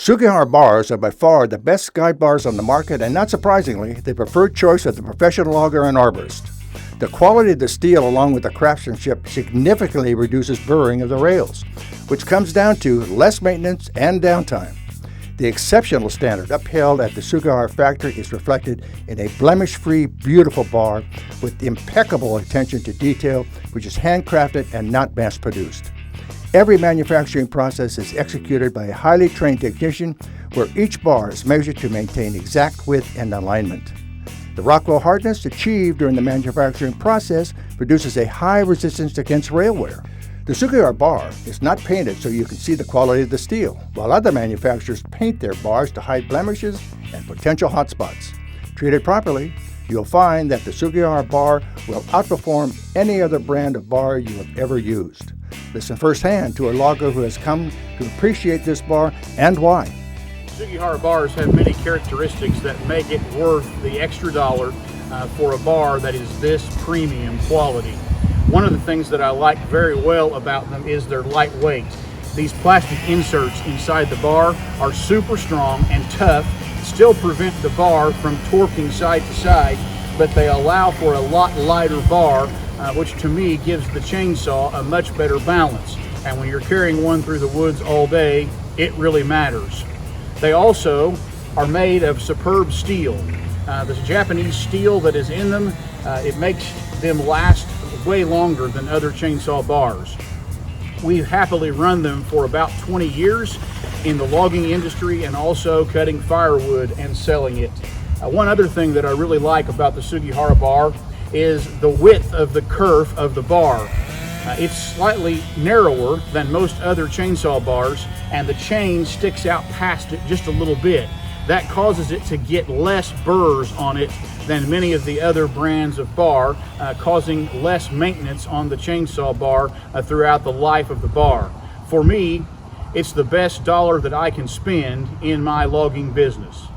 Sugihara bars are by far the best guide bars on the market, and not surprisingly, the preferred choice of the professional logger and arborist. The quality of the steel along with the craftsmanship significantly reduces burring of the rails, which comes down to less maintenance and downtime. The exceptional standard upheld at the Sugihara factory is reflected in a blemish-free, beautiful bar with impeccable attention to detail, which is handcrafted and not mass-produced. Every manufacturing process is executed by a highly trained technician where each bar is measured to maintain exact width and alignment. The Rockwell hardness achieved during the manufacturing process produces a high resistance against rail wear. The Sugihara bar is not painted so you can see the quality of the steel, while other manufacturers paint their bars to hide blemishes and potential hot spots. Treated properly, you'll find that the Sugihara bar will outperform any other brand of bar you have ever used. Listen firsthand to a logger who has come to appreciate this bar and why. Sugihara bars have many characteristics that make it worth the extra dollar for a bar that is this premium quality. One of the things that I like very well about them is their lightweight. These plastic inserts inside the bar are super strong and tough, still prevent the bar from torquing side to side, but they allow for a lot lighter bar, which to me gives the chainsaw a much better balance. And when you're carrying one through the woods all day, it really matters. They also are made of superb steel. This Japanese steel that is in them, it makes them last way longer than other chainsaw bars. We happily run them for about 20 years in the logging industry and also cutting firewood and selling it. One other thing that I really like about the Sugihara bar is the width of the kerf of the bar. It's slightly narrower than most other chainsaw bars, and the chain sticks out past it just a little bit. That causes it to get less burrs on it than many of the other brands of bar, causing less maintenance on the chainsaw bar throughout the life of the bar. For me, it's the best dollar that I can spend in my logging business.